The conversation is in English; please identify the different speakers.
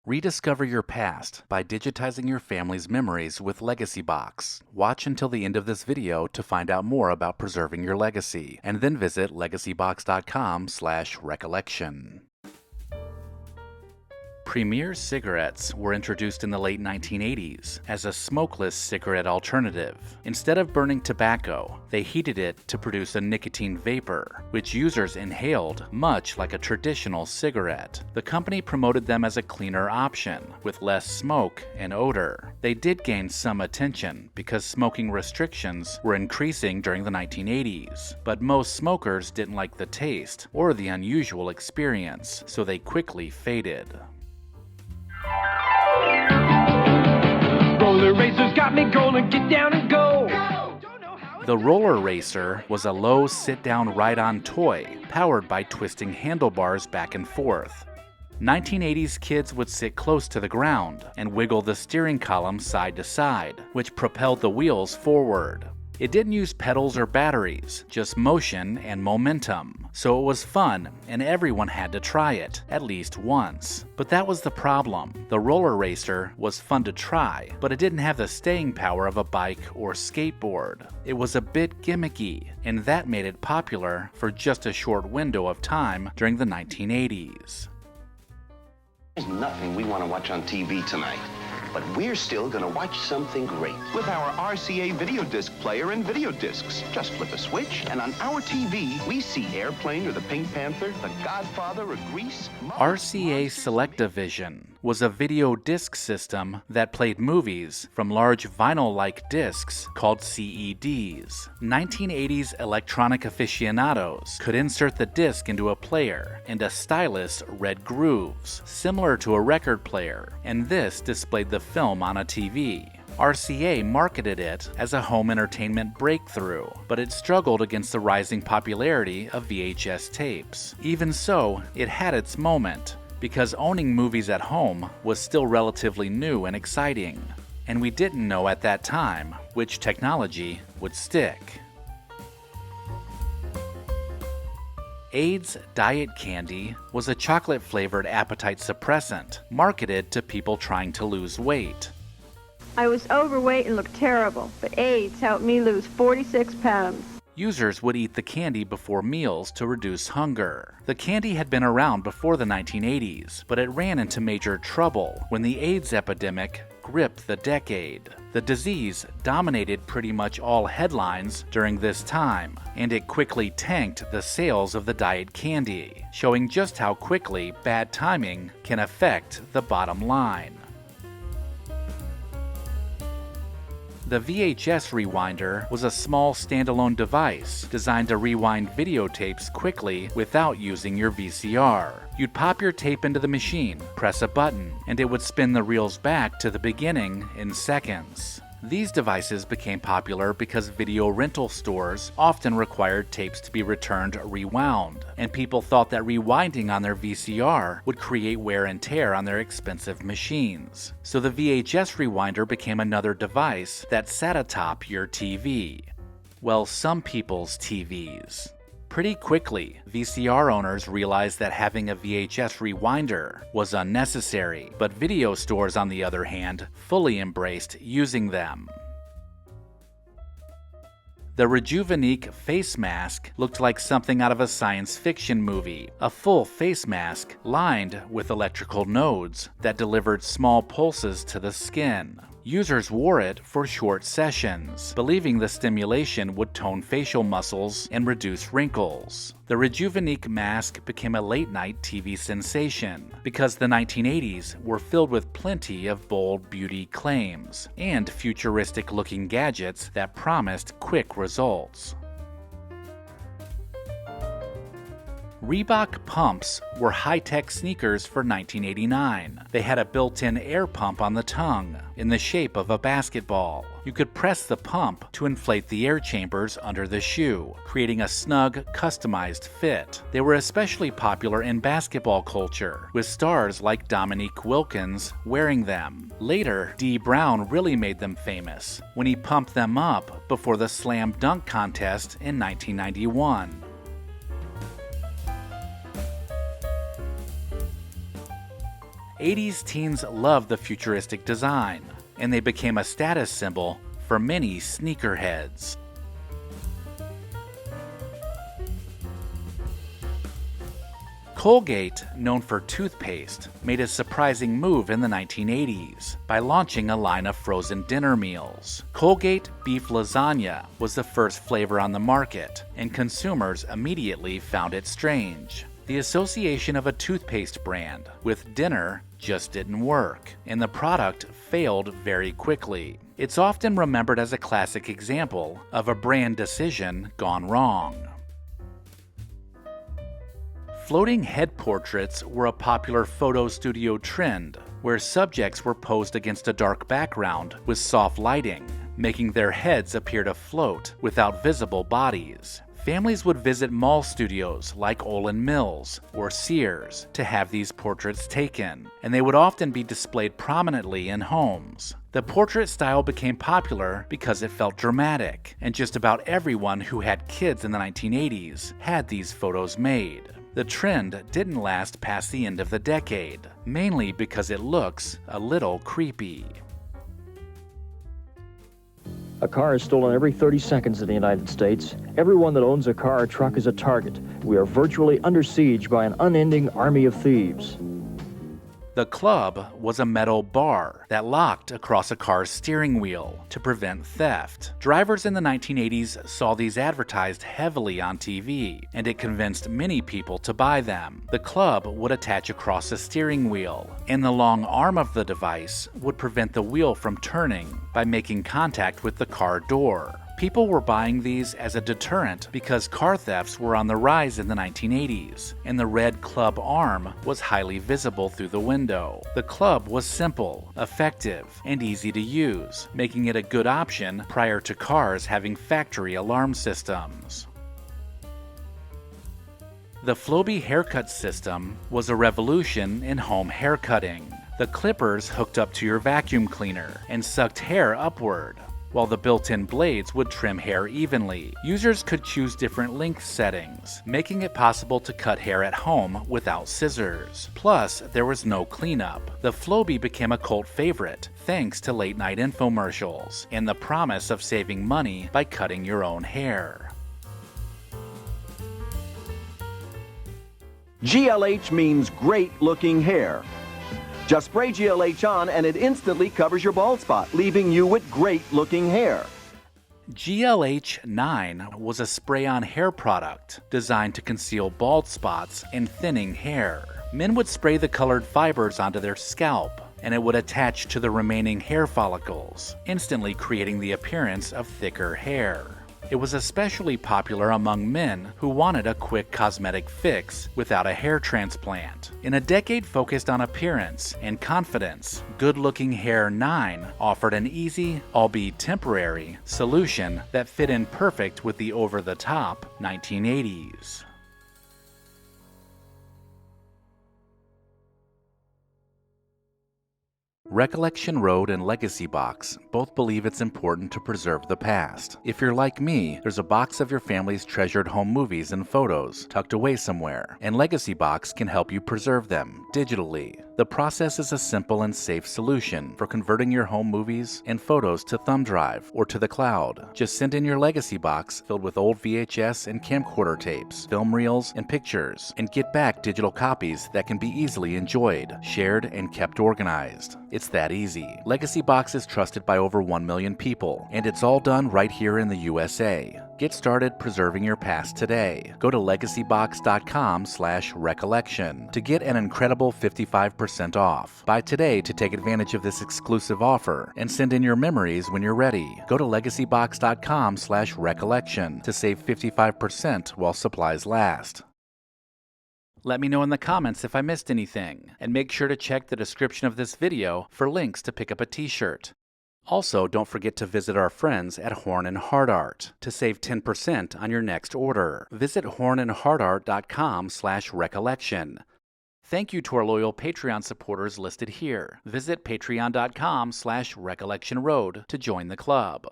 Speaker 1: Rediscover your past by digitizing your family's memories with LEGACYBOX. Watch until the end of this video to find out more about preserving your legacy, and then visit legacybox.com/recollection. Premier cigarettes were introduced in the late 1980s as a smokeless cigarette alternative. Instead of burning tobacco, they heated it to produce a nicotine vapor, which users inhaled much like a traditional cigarette. The company promoted them as a cleaner option, with less smoke and odor. They did gain some attention because smoking restrictions were increasing during the 1980s, but most smokers didn't like the taste or the unusual experience, so they quickly faded.
Speaker 2: Roller racers got me gonna get down and go.
Speaker 1: The Roller Racer was a low sit-down ride-on toy powered by twisting handlebars back and forth. 1980s kids would sit close to the ground and wiggle the steering column side to side, which propelled the wheels forward. It didn't use pedals or batteries, just motion and momentum, so it was fun and everyone had to try it, at least once. But that was the problem. The Roller Racer was fun to try, but it didn't have the staying power of a bike or skateboard. It was a bit gimmicky, and that made it popular for just a short window of time during the 1980s.
Speaker 3: There's nothing we want to watch on TV tonight. But we're still going to watch something great with our RCA video disc player and video discs. Just flip a switch, and on our TV, we see Airplane or The Pink Panther, The Godfather or Grease.
Speaker 1: RCA Select-O-Vision was a video disc system that played movies from large vinyl-like discs called CEDs. 1980s electronic aficionados could insert the disc into a player, and a stylus read grooves, similar to a record player, and this displayed the film on a TV. RCA marketed it as a home entertainment breakthrough, but it struggled against the rising popularity of VHS tapes. Even so, it had its moment, because owning movies at home was still relatively new and exciting, and we didn't know at that time which technology would stick. Ayds Diet Candy was a chocolate-flavored appetite suppressant marketed to people trying to lose weight.
Speaker 4: I was overweight and looked terrible, but Ayds helped me lose 46 pounds.
Speaker 1: Users would eat the candy before meals to reduce hunger. The candy had been around before the 1980s, but it ran into major trouble when the AIDS epidemic gripped the decade. The disease dominated pretty much all headlines during this time, and it quickly tanked the sales of the diet candy, showing just how quickly bad timing can affect the bottom line. The VHS rewinder was a small standalone device designed to rewind videotapes quickly without using your VCR. You'd pop your tape into the machine, press a button, and it would spin the reels back to the beginning in seconds. These devices became popular because video rental stores often required tapes to be returned rewound, and people thought that rewinding on their VCR would create wear and tear on their expensive machines. So the VHS rewinder became another device that sat atop your TV. Well, some people's TVs. Pretty quickly, VCR owners realized that having a VHS rewinder was unnecessary, but video stores, on the other hand, fully embraced using them. The Rejuvenique face mask looked like something out of a science fiction movie, a full face mask lined with electrical nodes that delivered small pulses to the skin. Users wore it for short sessions, believing the stimulation would tone facial muscles and reduce wrinkles. The Rejuvenique mask became a late-night TV sensation because the 1980s were filled with plenty of bold beauty claims and futuristic-looking gadgets that promised quick results. Reebok pumps were high-tech sneakers for 1989. They had a built-in air pump on the tongue, in the shape of a basketball. You could press the pump to inflate the air chambers under the shoe, creating a snug, customized fit. They were especially popular in basketball culture, with stars like Dominique Wilkins wearing them. Later, Dee Brown really made them famous when he pumped them up before the slam dunk contest in 1991. 80s teens loved the futuristic design, and they became a status symbol for many sneakerheads. Colgate, known for toothpaste, made a surprising move in the 1980s by launching a line of frozen dinner meals. Colgate Beef Lasagna was the first flavor on the market, and consumers immediately found it strange. The association of a toothpaste brand with dinner just didn't work, and the product failed very quickly. It's often remembered as a classic example of a brand decision gone wrong. Floating head portraits were a popular photo studio trend, where subjects were posed against a dark background with soft lighting, making their heads appear to float without visible bodies. Families would visit mall studios like Olin Mills or Sears to have these portraits taken, and they would often be displayed prominently in homes. The portrait style became popular because it felt dramatic, and just about everyone who had kids in the 1980s had these photos made. The trend didn't last past the end of the decade, mainly because it looks a little creepy.
Speaker 5: A car is stolen every 30 seconds in the United States. Everyone that owns a car or truck is a target. We are virtually under siege by an unending army of thieves.
Speaker 1: The club was a metal bar that locked across a car's steering wheel to prevent theft. Drivers in the 1980s saw these advertised heavily on TV, and it convinced many people to buy them. The club would attach across the steering wheel, and the long arm of the device would prevent the wheel from turning by making contact with the car door. People were buying these as a deterrent because car thefts were on the rise in the 1980s, and the red club arm was highly visible through the window. The club was simple, effective, and easy to use, making it a good option prior to cars having factory alarm systems. The Flowbee haircut system was a revolution in home haircutting. The clippers hooked up to your vacuum cleaner and sucked hair upward, while the built-in blades would trim hair evenly. Users could choose different length settings, making it possible to cut hair at home without scissors. Plus, there was no cleanup. The Flowbee became a cult favorite thanks to late-night infomercials and the promise of saving money by cutting your own hair.
Speaker 6: GLH means great-looking hair. Just spray GLH on and it instantly covers your bald spot, leaving you with great-looking hair.
Speaker 1: GLH 9 was a spray-on hair product designed to conceal bald spots and thinning hair. Men would spray the colored fibers onto their scalp, and it would attach to the remaining hair follicles, instantly creating the appearance of thicker hair. It was especially popular among men who wanted a quick cosmetic fix without a hair transplant. In a decade focused on appearance and confidence, Good Looking Hair 9 offered an easy, albeit temporary, solution that fit in perfect with the over-the-top 1980s. Recollection Road and LEGACYBOX both believe it's important to preserve the past. If you're like me, there's a box of your family's treasured home movies and photos tucked away somewhere, and LEGACYBOX can help you preserve them digitally. The process is a simple and safe solution for converting your home movies and photos to thumb drive or to the cloud. Just send in your LEGACYBOX filled with old VHS and camcorder tapes, film reels, and pictures, and get back digital copies that can be easily enjoyed, shared, and kept organized. It's that easy. LEGACYBOX is trusted by over 1 million people, and it's all done right here in the USA. Get started preserving your past today. Go to LEGACYBOX.com/recollection to get an incredible 55% off. Buy today to take advantage of this exclusive offer and send in your memories when you're ready. Go to LEGACYBOX.com/recollection to save 55% while supplies last. Let me know in the comments if I missed anything, and make sure to check the description of this video for links to pick up a t-shirt. Also, don't forget to visit our friends at Horn & Hardart to save 10% on your next order. Visit hornandhardart.com/recollection. Thank you to our loyal Patreon supporters listed here. Visit patreon.com/recollectionroad to join the club.